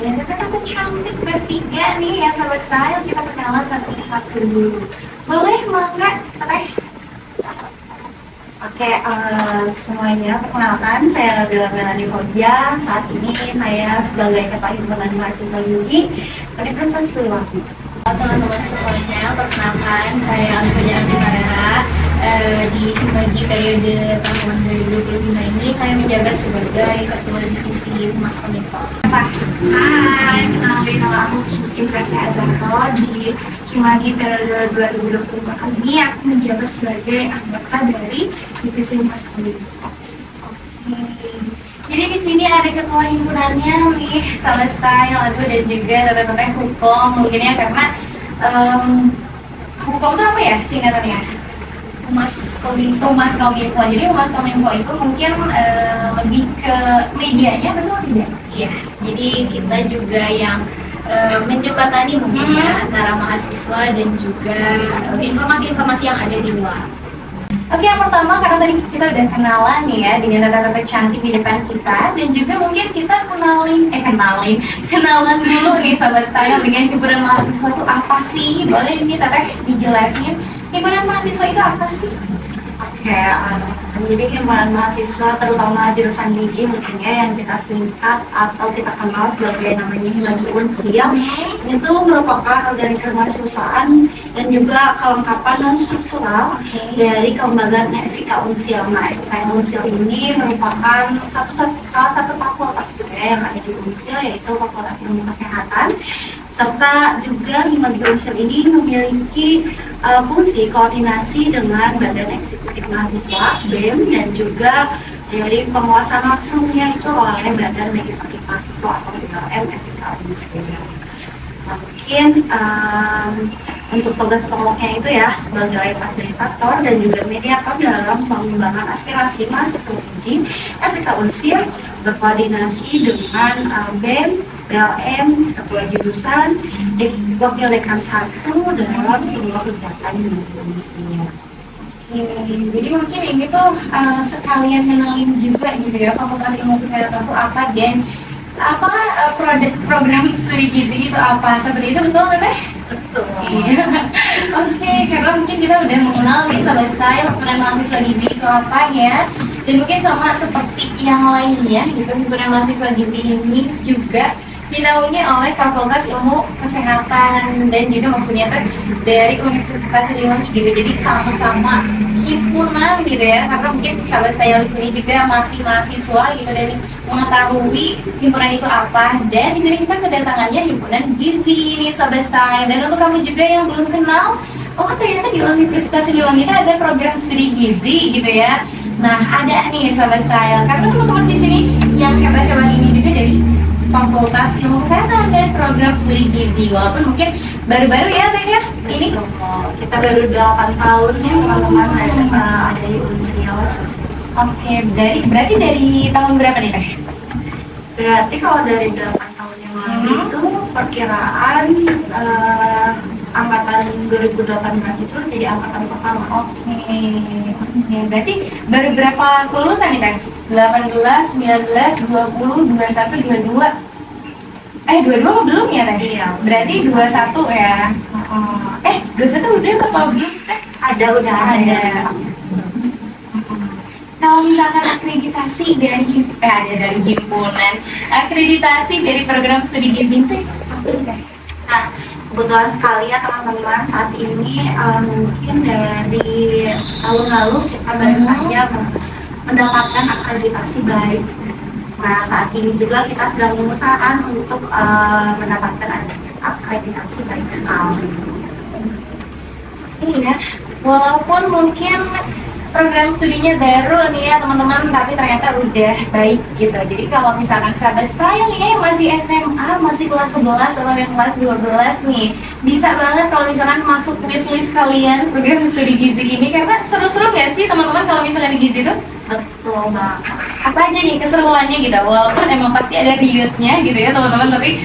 dengan kata-kata cantik bertiga nih yang Sobat Style. Kita perkenalan satu-satu dulu. Boleh mangga, Teteh? Oke, semuanya perkenalkan, saya Nabila Melani Hodja. Saat ini saya sebagai Ketua Himpunan Mahasiswa Gizi Universitas Siliwangi. Teman-teman semuanya, perkenalkan saya Alifah Abdimara. Di Himagi periode tahun 2025 ini saya menjabat sebagai Ketua Divisi Humas Kominfo. Hai, kenalin nama aku Kiki Zaki Azharo. Di Himagi periode 2025 ini aku menjabat sebagai anggota dari Divisi Humas Kominfo. Jadi di sini ada ketua himpunannya nih, Sobat Style, dan juga teteh-teteh hukum mungkin ya, karena hukum itu apa ya singkatannya? Humas Kominfo. Jadi Humas Kominfo itu mungkin lebih ke medianya, betul tidak? Iya. Jadi kita juga yang menjembatani mungkin ya antara mahasiswa dan juga informasi-informasi yang ada di luar. Oke, yang pertama karena tadi kita udah kenalan nih ya dengan tata-tata cantik di depan kita, dan juga mungkin kita kenalan dulu nih Sobat Style dengan himpunan mahasiswa itu apa sih? Boleh nih Teteh dijelasin himpunan mahasiswa itu apa sih? Oke, jadi himpunan mahasiswa terutama jurusan gizi mungkin ya yang kita singkat atau kita kenal sebagai namanya Himagi Unsil, itu merupakan organisasi kemahasiswaan dan juga kelengkapan non struktural dari kelembagaan FIK Unsil. Nah, FIK Unsil ini merupakan salah satu fakultas juga yang ada di Unsil, yaitu Fakultas Ilmu Kesehatan. Serta juga Himagi Unsil ini memiliki fungsi koordinasi dengan Badan Eksekutif Mahasiswa (BEM) dan juga dari penguasaan langsungnya itu oleh Badan Legislatif Mahasiswa atau BLM FIK Unsil. Nah, mungkin untuk tugas pokoknya itu ya sebagai fasilitator dan juga mediator dalam pengembangan aspirasi mahasiswa gizi FIK Unsil, berkoordinasi dengan BEM, BLM, ketua jurusan, wakil dekan 1 dalam sebuah kegiatan misinya. Jadi mungkin ini tuh sekalian kenalin juga gitu ya Fakultas Ilmu Kesehatan itu apa dan apa program studi gizi itu apa, seperti itu, betul Teteh? Betul. Iya. Oke, karena mungkin kita udah mengenal nih Sobat Style himpunan mahasiswa gizi itu apa ya, dan mungkin sama seperti yang lainnya gitu, himpunan mahasiswa gizi ini juga dinaungi oleh Fakultas Ilmu Kesehatan dan juga maksudnya dari Universitas Siliwangi gitu. Jadi sama-sama himpunan gitu ya, karena mungkin Sobat Style di sini juga masih mahasiswa gitu dan mengetahui himpunan itu apa. Dan di sini kita kedatangannya himpunan gizi ini Sobat Style. Dan untuk kamu juga yang belum kenal, oh ternyata di Universitas Siliwangi itu ada program studi gizi gitu ya. Nah, ada nih Sobat Style, karena teman-teman di sini yang hebat-hebat ini juga dari Fakultas Ilmu Kesehatan dan program studi gizi. Walaupun mungkin baru-baru ya Teh ya, ini kita baru 8 tahun ya teman-teman ada di Unsil. Oke, berarti dari tahun berapa nih Teh? Berarti kalau dari 8 tahun yang lalu itu perkiraan angkatan 2018 itu jadi angkatan pertama. Oke, berarti baru berapa kelulusan nih Teh? 18, 19, 20, 21, 22. 22 mah belum ya Teh? Iya. Berarti 21 ya. 21 udah apa belum Teh? Udah ada. Kalau misalkan akreditasi dari himpunan, akreditasi dari program studi gizi itu apa Teh? Nah, kebetulan sekali ya teman-teman, saat ini mungkin dari tahun lalu kita baru saja mendapatkan akreditasi baik. Nah, saat ini juga kita sedang mengusahakan untuk mendapatkan akreditasi baik sekali. Iya, walaupun mungkin program studinya baru nih ya teman-teman, tapi ternyata udah baik gitu. Jadi kalau misalkan Sobat Style ya masih SMA, masih kelas 11 atau yang kelas 12 nih, bisa banget kalau misalkan masuk wishlist kalian program studi gizi ini, karena seru-seru gak sih teman-teman kalau misalkan di gizi itu? Betul banget. Apa aja nih keseruannya gitu, walaupun emang pasti ada riutnya gitu ya teman-teman, tapi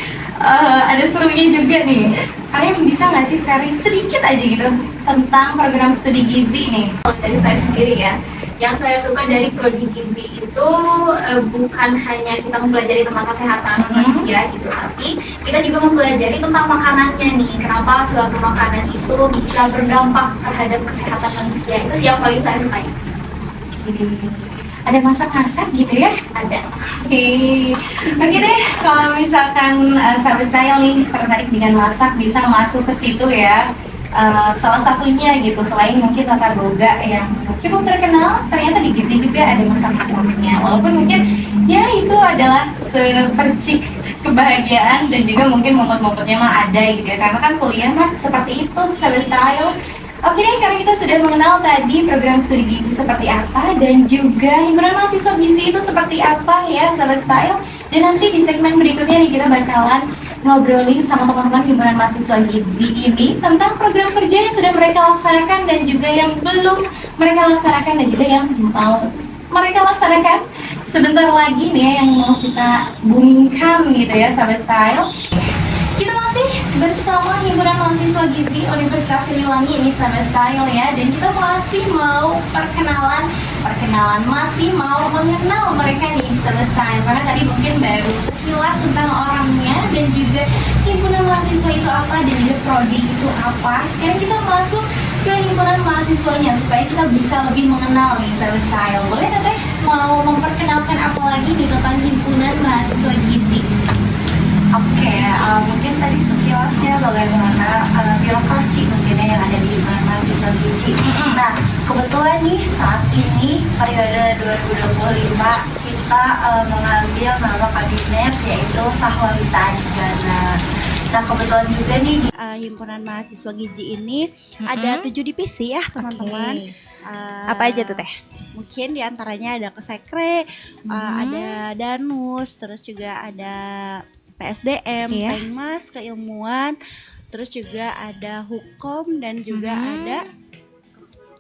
ada serunya juga nih. Kalian bisa nggak sih sharing sedikit aja gitu tentang program studi gizi nih? Dari saya sendiri ya, yang saya suka dari prodi gizi itu itu bukan hanya kita mempelajari tentang kesehatan manusia gitu, tapi kita juga mempelajari tentang makanannya nih. Kenapa suatu makanan itu bisa berdampak terhadap kesehatan manusia, itu sih yang paling saya sukai. Ada masak-masak gitu ya? Ada. Oke deh, kalau misalkan Sahabat Style nih tertarik dengan masak, bisa masuk ke situ ya. Salah satunya gitu, selain mungkin Tata Boga yang cukup terkenal, ternyata di Gizi juga ada masak-masaknya. Walaupun mungkin ya itu adalah sepercik kebahagiaan dan juga mungkin momen-momennya mah ada gitu ya. Karena kan kuliah mah seperti itu, Sahabat Style. Oke deh, karena kita sudah mengenal tadi program studi gizi seperti apa dan juga himpunan mahasiswa gizi itu seperti apa ya, Sahabat Style. Dan nanti di segmen berikutnya nih kita bakalan ngobrolin sama teman-teman himpunan mahasiswa gizi ini tentang program kerja yang sudah mereka laksanakan dan juga yang belum mereka laksanakan dan juga yang mau mereka laksanakan sebentar lagi nih yang mau kita boomingkan gitu ya, Sahabat Style. Kita masih bersama himpunan mahasiswa gizi Universitas Siliwangi ini, Sahabat Style ya, dan kita masih mau perkenalan masih mau mengenal mereka nih, Sahabat Style, karena tadi mungkin baru sekilas tentang orangnya dan juga himpunan mahasiswa itu apa dan juga prodi itu apa. Sekarang kita masuk ke himpunan mahasiswanya supaya kita bisa lebih mengenal nih, Sahabat Style. Boleh Teteh mau memperkenalkan apa lagi nih tentang himpunan mahasiswa gizi? Oke, mungkin tadi sekilas ya bagaimana birokrasi mungkinnya yang ada di himpunan mahasiswa gizi. Nah, kebetulan nih saat ini periode 2025 kita mengambil nama kabinet yaitu Sahwalita Adhijana. Nah, kebetulan juga nih di himpunan mahasiswa gizi ini ada 7 divisi ya teman-teman. Apa aja tuh Teh? Mungkin diantaranya ada Kesekre, ada Danus, terus juga ada PSDM, Pengmas, keilmuan, terus juga ada hukum dan juga ada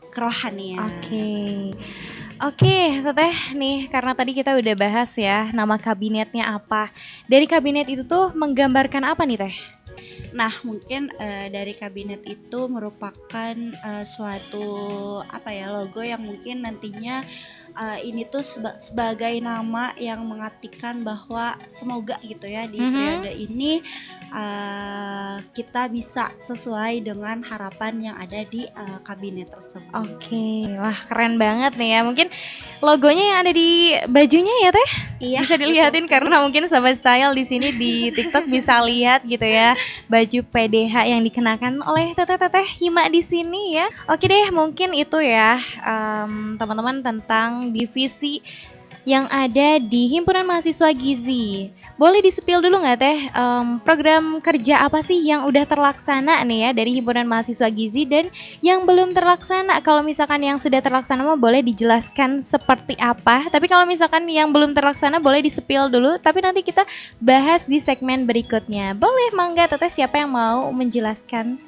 kerohanian. Oke, Teteh nih karena tadi kita udah bahas ya nama kabinetnya apa. Dari kabinet itu tuh menggambarkan apa nih Teh? Nah, mungkin dari kabinet itu merupakan suatu logo yang mungkin nantinya ini tuh sebagai nama yang mengartikan bahwa semoga gitu ya di periode ini kita bisa sesuai dengan harapan yang ada di kabinet tersebut. Oke, wah keren banget nih ya. Mungkin logonya yang ada di bajunya ya Teh? Iya. Bisa dilihatin karena mungkin Sahabat Style di sini di TikTok bisa lihat gitu ya baju PDH yang dikenakan oleh Teteh Hima di sini ya. Oke deh, mungkin itu ya teman-teman tentang divisi yang ada di himpunan mahasiswa gizi. Boleh disepil dulu nggak Teh program kerja apa sih yang udah terlaksana nih ya dari himpunan mahasiswa gizi dan yang belum terlaksana? Kalau misalkan yang sudah terlaksana mah boleh dijelaskan seperti apa. Tapi kalau misalkan yang belum terlaksana boleh disepil dulu. Tapi nanti kita bahas di segmen berikutnya. Boleh, mangga Teteh, siapa yang mau menjelaskan?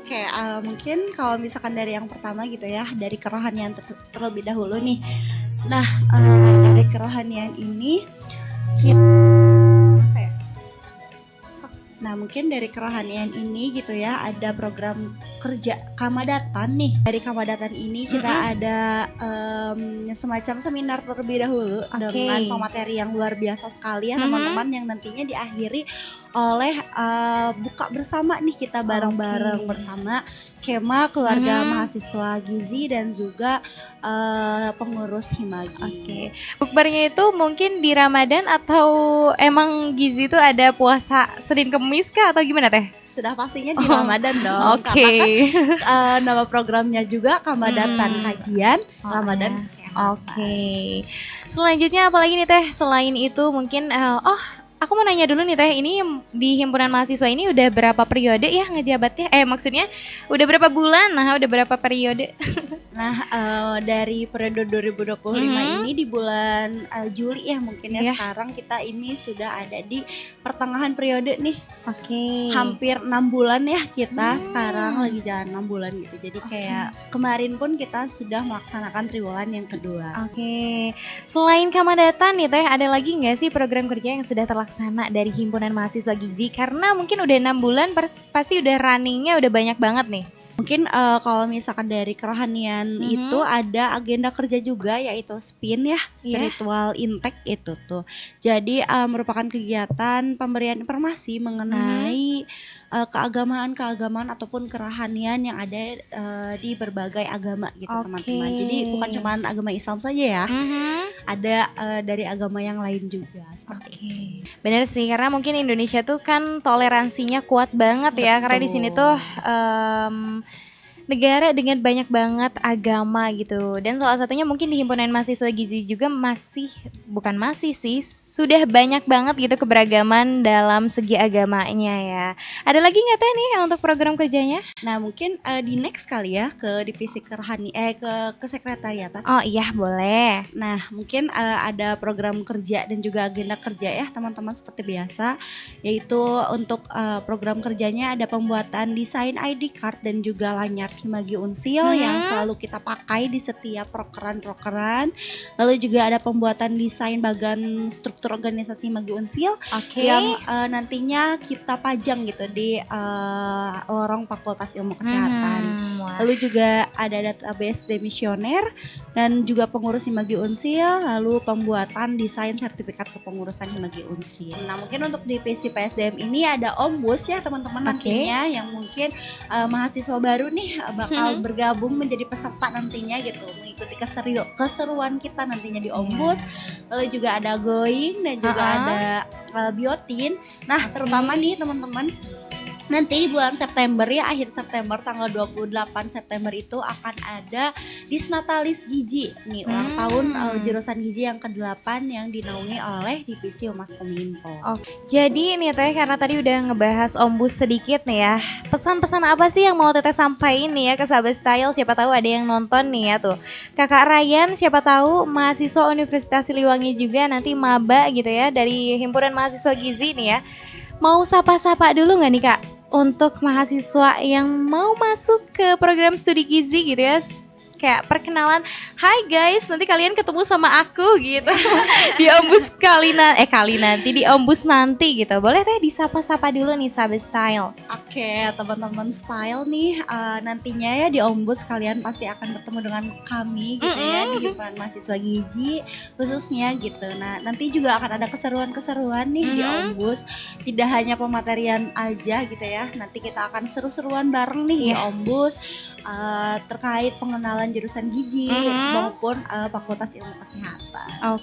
Oke, mungkin kalau misalkan dari yang pertama gitu ya, dari kerohanian terlebih dahulu nih. Nah, dari kerohanian ini mungkin dari kerohanian ini gitu ya, ada program kerja Kamadatan nih. Dari Kamadatan ini kita ada semacam seminar terlebih dahulu dengan pemateri yang luar biasa sekali ya teman-teman, yang nantinya diakhiri oleh buka bersama nih kita bareng-bareng bersama Kema keluarga mahasiswa gizi dan juga pengurus Himagi. Bukbernya itu mungkin di Ramadan atau emang gizi itu ada puasa Senin Kemis kah atau gimana Teh? Sudah pastinya di Ramadan dong. Karena kan nama programnya juga Kamadatan Kajian Ramadan Kesehatan. Selanjutnya apalagi nih Teh? Selain itu mungkin aku mau nanya dulu nih Teh, ini di himpunan mahasiswa ini udah berapa periode ya ngejabatnya? Maksudnya udah berapa bulan? Nah, udah berapa periode? Nah, dari periode 2025 ini di bulan Juli ya mungkin ya, sekarang kita ini sudah ada di pertengahan periode nih. Hampir 6 bulan ya kita sekarang lagi jalan 6 bulan gitu. Jadi kayak kemarin pun kita sudah melaksanakan triwulan yang kedua. Selain Kamadatan nih Teh, ada lagi nggak sih program kerja yang sudah terlaksana dari himpunan mahasiswa gizi? Karena mungkin udah 6 bulan pasti udah runningnya udah banyak banget nih. Mungkin kalau misalkan dari kerohanian itu ada agenda kerja juga, yaitu SPIN ya, spiritual intake itu tuh. Jadi merupakan kegiatan pemberian informasi mengenai keagamaan ataupun kerohanian yang ada di berbagai agama gitu teman-teman. Jadi bukan cuma agama Islam saja ya, ada dari agama yang lain juga. Bener sih, karena mungkin Indonesia tuh kan toleransinya kuat banget ya. Karena di sini tuh negara dengan banyak banget agama gitu. Dan salah satunya mungkin di Himpunan Mahasiswa Gizi juga masih sih, sudah banyak banget gitu keberagaman dalam segi agamanya ya. Ada lagi nggak Teh nih untuk program kerjanya? Nah mungkin di next kali ya ke divisi ke sekretariatan. Oh iya boleh. Nah mungkin ada program kerja dan juga agenda kerja ya teman-teman seperti biasa, yaitu untuk program kerjanya ada pembuatan desain ID card dan juga lanyard Himagi Unsil yang selalu kita pakai di setiap prokeran. Lalu juga ada pembuatan desain bagan struktur organisasi Himagi Unsil yang nantinya kita pajang gitu di lorong Fakultas Ilmu Kesehatan. Lalu juga ada database demisioner dan juga pengurus Himagi Unsil, lalu pembuatan desain sertifikat kepengurusan Himagi Unsil. Nah mungkin untuk divisi PSDM ini ada Ombus ya teman-teman nantinya yang mungkin mahasiswa baru nih bakal bergabung menjadi peserta nantinya gitu, mengikuti keseruan kita nantinya di Ombus. Lalu juga ada Going dan juga ada Biotin. Nah terutama nih teman-teman, nanti bulan September ya, akhir September tanggal 28 September itu akan ada Disnatalis Gizi nih, ulang tahun jurusan gizi yang ke-8 yang dinaungi oleh divisi Humas Kominfo. Jadi nih Teh, karena tadi udah ngebahas Ombus sedikit nih ya, pesan-pesan apa sih yang mau Teteh sampaikan nih ya ke Sahabat Style? Siapa tahu ada yang nonton nih ya tuh. Kakak Ryan siapa tahu mahasiswa Universitas Siliwangi juga nanti maba gitu ya dari Himpunan Mahasiswa Gizi nih ya. Mau sapa-sapa dulu nggak nih Kak? Untuk mahasiswa yang mau masuk ke program studi gizi gitu ya, kayak perkenalan, hai guys, nanti kalian ketemu sama aku gitu di Ombus kali nanti di Ombus nanti gitu. Boleh Teh disapa-sapa dulu nih Sahabat Style. Oke, teman-teman Style nih, nantinya ya di Ombus kalian pasti akan bertemu dengan kami gitu ya di Himpunan Mahasiswa Gizi khususnya gitu. Nah nanti juga akan ada keseruan-keseruan nih di Ombus, tidak hanya pematerian aja gitu ya. Nanti kita akan seru-seruan bareng nih di Ombus terkait pengenalan jurusan gizi maupun Fakultas Ilmu Kesehatan.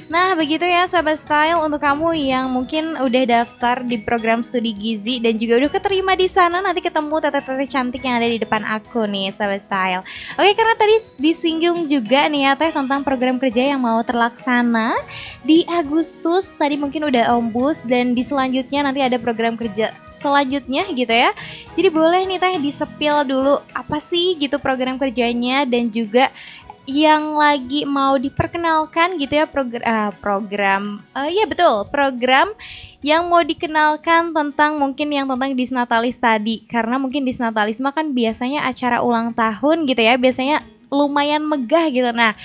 Nah begitu ya Sahabat Style, untuk kamu yang mungkin udah daftar di program studi gizi dan juga udah keterima di sana, nanti ketemu teteh-teteh cantik yang ada di depan aku nih Sahabat Style. Karena tadi disinggung juga nih ya Teh tentang program kerja yang mau terlaksana di Agustus. Tadi mungkin udah Ombus dan di selanjutnya nanti ada program kerja selanjutnya gitu ya. Jadi boleh nih Teh disepil dulu apa sih gitu program kerjanya, dan juga yang lagi mau diperkenalkan gitu ya program yang mau dikenalkan tentang mungkin yang tentang Disnatalis tadi, karena mungkin Disnatalis mah kan biasanya acara ulang tahun gitu ya, biasanya lumayan megah gitu. Nah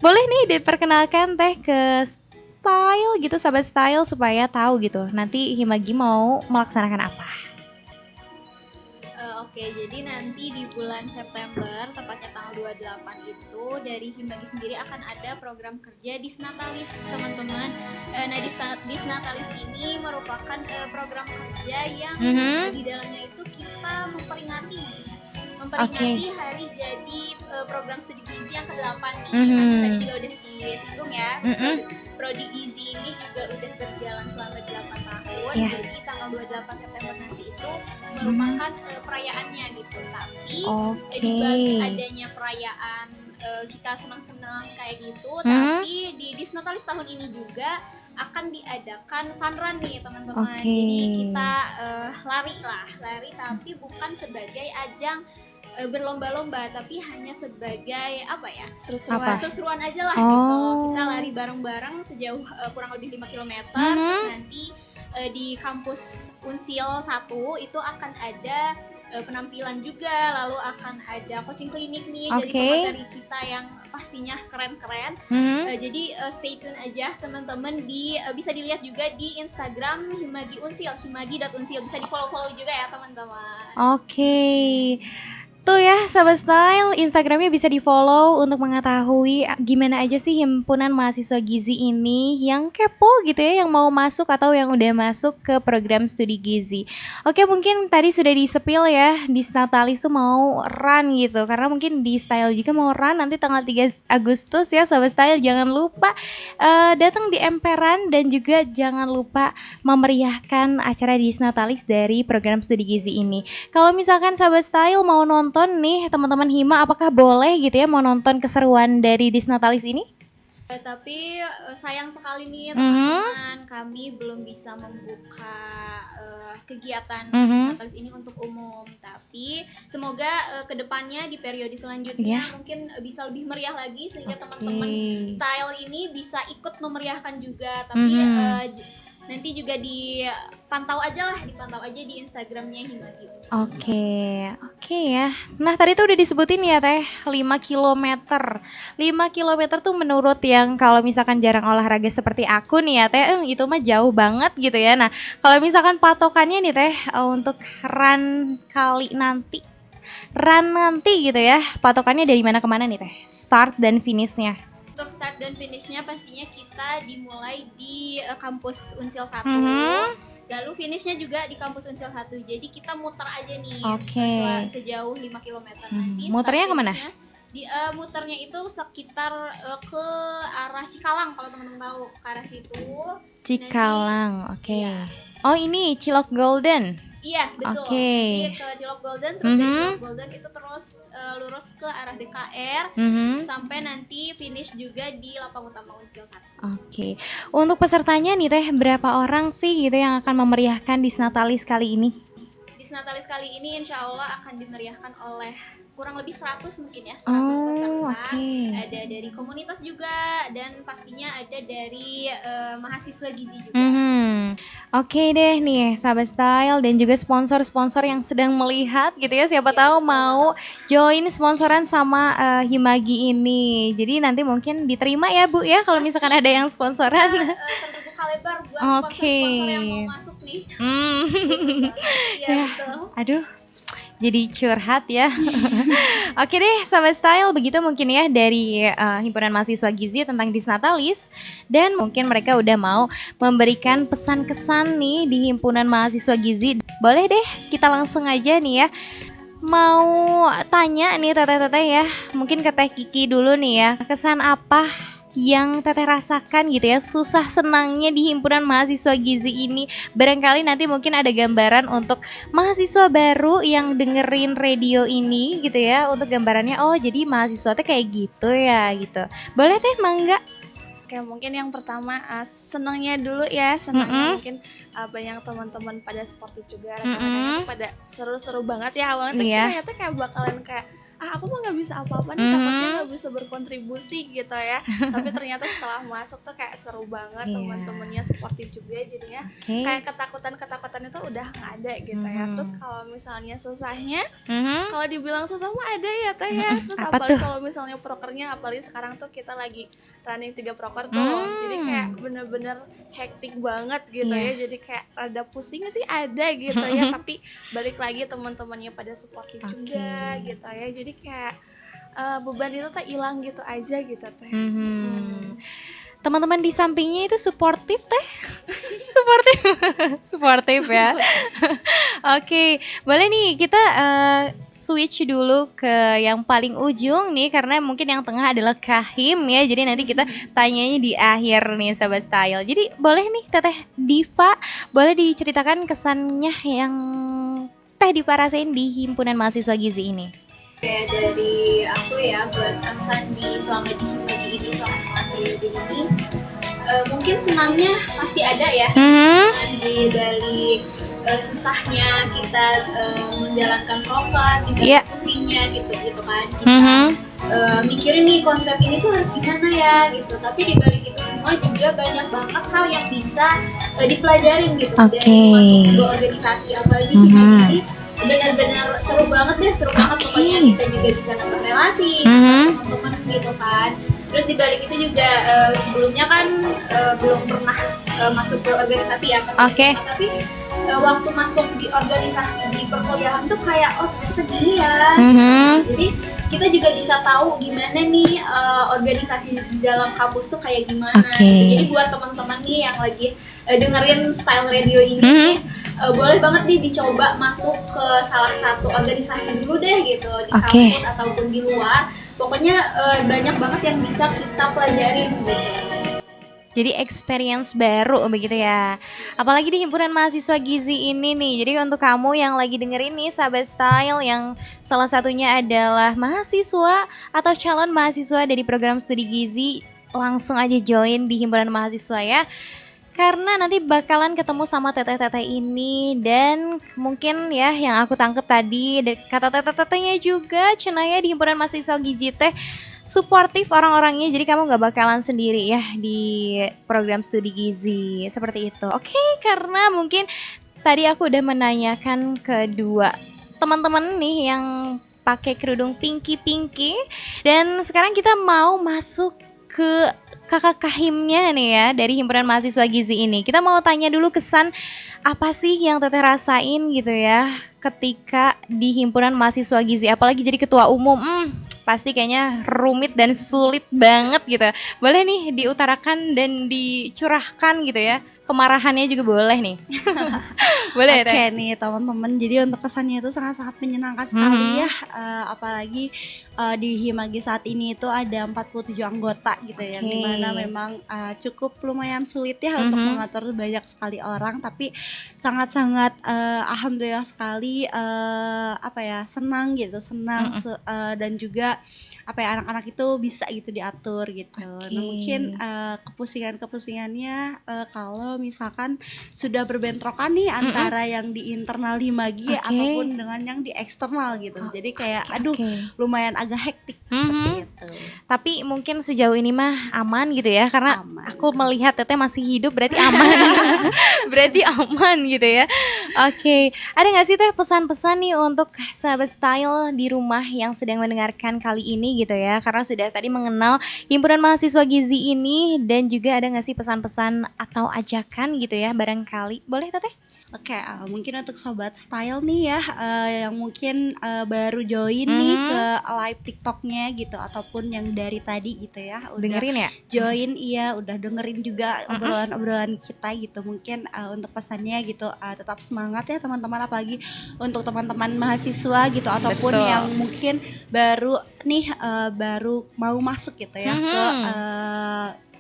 boleh nih diperkenalkan Teh ke Style gitu, Sahabat Style, supaya tahu gitu nanti Himagi mau melaksanakan apa. Jadi nanti di bulan September, tepatnya tanggal 28 itu, dari Himagi sendiri akan ada program kerja Disnatalis, teman-teman. Nah, Disnatalis ini merupakan program kerja yang di dalamnya itu kita memperingati hari jadi program studi gizi yang ke-8 nih. Tadi juga udah disinggung ya. Prodi gizi ini juga udah berjalan selama 8 tahun. Jadi tanggal 28 September nanti itu merupakan perayaannya gitu. Tapi di balik adanya perayaan kita senang-senang kayak gitu, tapi di Disnatalis tahun ini juga akan diadakan fun run nih teman-teman. Jadi kita lari tapi bukan sebagai ajang berlomba-lomba, tapi hanya sebagai seru-seruan aja lah gitu. Kita lari bareng-bareng sejauh kurang lebih 5 km. Terus nanti di kampus Unsil 1 itu akan ada penampilan juga, lalu akan ada coaching klinik nih dari Oke. pemateri kita yang pastinya keren-keren. Jadi stay tune aja teman-teman, bisa dilihat juga di Instagram Himagi Unsil, himagi.unsil, bisa di follow juga ya teman-teman. Oke. Tuh ya Sahabat Style, Instagramnya bisa di follow untuk mengetahui gimana aja sih himpunan mahasiswa gizi ini yang kepo gitu ya, yang mau masuk atau yang udah masuk ke program studi gizi. Oke, mungkin tadi sudah disepil ya, Disnatalis tuh mau run gitu, karena mungkin di Style juga mau run nanti tanggal 3 Agustus ya Sahabat Style. Jangan lupa datang di emperan dan juga jangan lupa memeriahkan acara Disnatalis dari program studi gizi ini. Kalau misalkan Sahabat Style mau nonton nih teman-teman Hima, apakah boleh gitu ya mau nonton keseruan dari Disnatalis ini? Tapi sayang sekali nih teman-teman, kami belum bisa membuka kegiatan Disnatalis ini untuk umum. Tapi semoga kedepannya di periode selanjutnya mungkin bisa lebih meriah lagi, sehingga teman-teman Style ini bisa ikut memeriahkan juga. Tapi nanti juga dipantau aja di Instagramnya Himagi. Oke ya. Nah tadi tuh udah disebutin ya Teh 5 kilometer. 5 kilometer tuh menurut yang kalau misalkan jarang olahraga seperti aku nih ya Teh, itu mah jauh banget gitu ya. Nah kalau misalkan patokannya nih Teh untuk run nanti gitu ya, patokannya dari mana ke mana nih Teh? Start dan finishnya. Untuk start dan finishnya pastinya kita dimulai di kampus Unsil 1. Lalu finishnya juga di kampus Unsil 1. Jadi kita muter aja nih sejauh 5 km nanti. Muternya kemana? Muternya itu sekitar ke arah Cikalang, kalau teman-teman tahu, ke arah situ. Cikalang, oke. Oh ini Cilok Golden. Iya betul. Jadi ke Cilok Golden, terus dari Cilok Golden itu terus lurus ke arah DKR sampai nanti finish juga di Lapang Utama Unsil 1. Oke. Untuk pesertanya nih Teh, berapa orang sih gitu yang akan memeriahkan Disnatalis kali ini? Disnatalis kali ini insya Allah akan dimeriahkan oleh kurang lebih 100 mungkin ya, 100 peserta. Ada dari komunitas juga dan pastinya ada dari mahasiswa gizi juga. Oke deh nih Sahabat Style dan juga sponsor-sponsor yang sedang melihat gitu ya, siapa tahu mau join sponsoran sama Himagi ini. Jadi nanti mungkin diterima ya Bu ya kalau misalkan ada yang sponsoran. Terbuka lebar buat sponsor-sponsor yang mau masuk nih. Ya, aduh. Jadi curhat ya. Oke deh Sahabat Style, begitu mungkin ya dari Himpunan Mahasiswa Gizi tentang Disnatalis. Dan mungkin mereka udah mau memberikan pesan-kesan nih di Himpunan Mahasiswa Gizi. Boleh deh kita langsung aja nih ya, mau tanya nih Teteh-teteh ya, mungkin ke Teh Kiki dulu nih ya. Kesan apa yang Teteh rasakan gitu ya, susah senangnya di Himpunan Mahasiswa Gizi ini? Barangkali nanti mungkin ada gambaran untuk mahasiswa baru yang dengerin radio ini gitu ya, untuk gambarannya, oh jadi mahasiswa teh kayak gitu ya gitu. Boleh Teh, mangga. Oke, mungkin yang pertama senangnya dulu ya, senangnya mungkin banyak teman-teman pada sportif juga, rekan-rekannya tuh pada seru-seru banget ya awalnya tuh ternyata kayak bakalan kayak aku mah nggak bisa apa-apa nih, takutnya nggak bisa berkontribusi gitu ya. Tapi ternyata setelah masuk tuh kayak seru banget, teman-temannya sportif juga, jadinya kayak ketakutan itu udah nggak ada gitu ya. Terus kalau misalnya susahnya, kalau dibilang susah mah ada ya Teh ya. Terus apalagi kalau misalnya prokernya, apalagi sekarang tuh kita lagi running 3 proker tuh, jadi kayak bener-bener hektik banget gitu ya. Jadi kayak ada pusingnya sih ada gitu ya, tapi balik lagi teman-temannya pada sportif juga gitu ya. Jadi kayak beban itu tuh hilang gitu aja gitu Teh. Teman-teman di sampingnya itu suportif Teh. Suportif ya. Oke, boleh nih kita switch dulu ke yang paling ujung nih, karena mungkin yang tengah adalah Kahim ya. Jadi nanti kita tanyanya di akhir nih Sahabat Style. Jadi boleh nih Teteh Diva, boleh diceritakan kesannya yang Teh Diva rasain di Himpunan Mahasiswa Gizi ini. Kayak dari aku ya, buat kesan selama di Himagi ini, selama periode ini, mungkin senangnya pasti ada ya. Dari susahnya kita menjalankan proker, pusingnya gitu kan. Kita mikirin nih konsep ini tuh harus gimana ya gitu. Tapi dibalik itu semua juga banyak banget hal yang bisa dipelajarin gitu dari masuk sebuah organisasi, apalagi Himagi ini benar-benar seru banget deh, seru banget pokoknya. Kita juga bisa nambah relasi teman-teman gitu kan. Terus dibalik itu juga sebelumnya kan belum pernah masuk ke organisasi ya pasti. Tapi waktu masuk di organisasi di perkuliahan tuh kayak oh ternyata gini ya. Jadi kita juga bisa tahu gimana nih organisasi di dalam kampus tuh kayak gimana. Jadi buat teman-teman nih yang lagi dengerin Style Radio ini, boleh banget nih dicoba masuk ke salah satu organisasi dulu deh gitu di kampus ataupun di luar. Pokoknya banyak banget yang bisa kita pelajarin gitu. Jadi experience baru begitu ya. Apalagi di himpunan mahasiswa Gizi ini nih. Jadi untuk kamu yang lagi dengerin nih sahabat Style, yang salah satunya adalah mahasiswa atau calon mahasiswa dari program studi Gizi, langsung aja join di himpunan mahasiswa ya. Karena nanti bakalan ketemu sama teteh-teteh ini. Dan mungkin ya yang aku tangkep tadi, kata teteh-tetehnya juga cenanya di himpunan mahasiswa Gizi teh suportif orang-orangnya, jadi kamu gak bakalan sendiri ya di program studi Gizi seperti itu. Oke, karena mungkin tadi aku udah menanyakan kedua teman-teman nih yang pakai kerudung pinky, dan sekarang kita mau masuk ke kakak kahimnya nih ya dari himpunan mahasiswa Gizi ini. Kita mau tanya dulu kesan apa sih yang teteh rasain gitu ya ketika di himpunan mahasiswa Gizi, apalagi jadi ketua umum. Pasti kayaknya rumit dan sulit banget gitu. Boleh nih diutarakan dan dicurahkan gitu ya. Kemarahannya juga boleh nih. Boleh Oke nih teman-teman. Jadi untuk kesannya itu sangat-sangat menyenangkan sekali ya. Apalagi di Himagi saat ini itu ada 47 anggota gitu ya. Yang dimana memang cukup lumayan sulit ya untuk mengatur banyak sekali orang. Tapi sangat-sangat alhamdulillah sekali senang gitu. Dan juga anak-anak itu bisa gitu diatur gitu. Nah mungkin kepusingannya kalau misalkan sudah berbentrokan nih antara yang di internal Himagi ataupun dengan yang di eksternal gitu. Jadi kayak lumayan agak hektik seperti itu. Tapi mungkin sejauh ini mah aman gitu ya, karena aku melihat teteh masih hidup, berarti aman. Berarti aman gitu ya. Oke, ada nggak sih teh pesan-pesan nih untuk sahabat Style di rumah yang sedang mendengarkan kali ini gitu ya, karena sudah tadi mengenal himpunan mahasiswa Gizi ini, dan juga ada nggak sih pesan-pesan atau ajakan gitu ya barangkali, boleh teteh? Oke, mungkin untuk sobat Style nih ya yang mungkin baru join nih ke live TikToknya gitu, ataupun yang dari tadi gitu ya udah dengerin ya, join udah dengerin juga obrolan-obrolan kita gitu. Mungkin untuk pesannya gitu tetap semangat ya teman-teman, apalagi untuk teman-teman mahasiswa gitu ataupun yang mungkin baru baru mau masuk gitu ya ke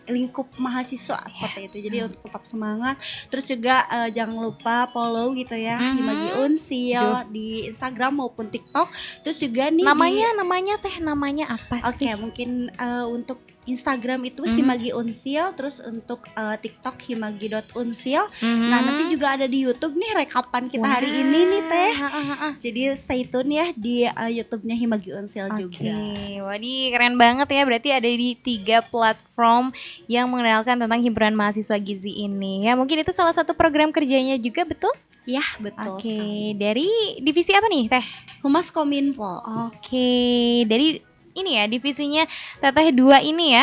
lingkup mahasiswa seperti itu. Jadi untuk tetap semangat. Terus juga jangan lupa follow gitu ya Himagi Unsil di Instagram maupun TikTok. Terus juga nih namanya apa sih? Oke, mungkin untuk Instagram itu Himagi Unsil, terus untuk TikTok himagi.unsil. Nah nanti juga ada di YouTube nih rekapan kita hari ini nih teh. Jadi stay tune ya di YouTube-nya Himagi Unsil juga. Waduh keren banget ya, berarti ada di 3 platform yang mengenalkan tentang himpunan mahasiswa Gizi ini ya. Mungkin itu salah satu program kerjanya juga, betul? Ya betul. Oke, dari divisi apa nih teh? Humas Kominfo. Oke, dari ini ya divisinya teteh 2 ini ya.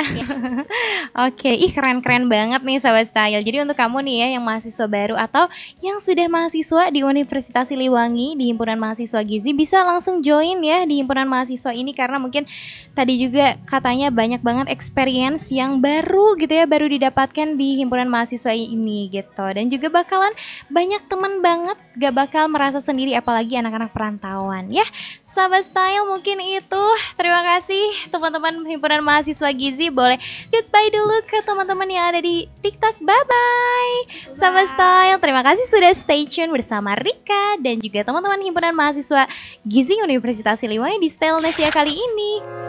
Oke, keren-keren banget nih sahabat Style. Jadi untuk kamu nih ya yang mahasiswa baru atau yang sudah mahasiswa di Universitas Siliwangi di himpunan mahasiswa Gizi, bisa langsung join ya di himpunan mahasiswa ini, karena mungkin tadi juga katanya banyak banget experience yang baru gitu ya, baru didapatkan di himpunan mahasiswa ini gitu. Dan juga bakalan banyak teman banget, gak bakal merasa sendiri apalagi anak-anak perantauan ya. Sahabat Style mungkin itu. Terima kasih teman-teman himpunan mahasiswa Gizi. Boleh goodbye dulu ke teman-teman yang ada di TikTok. Bye-bye. Sahabat Style, terima kasih sudah stay tune bersama Rika dan juga teman-teman himpunan mahasiswa Gizi Universitas Siliwangi di Style Nesia kali ini.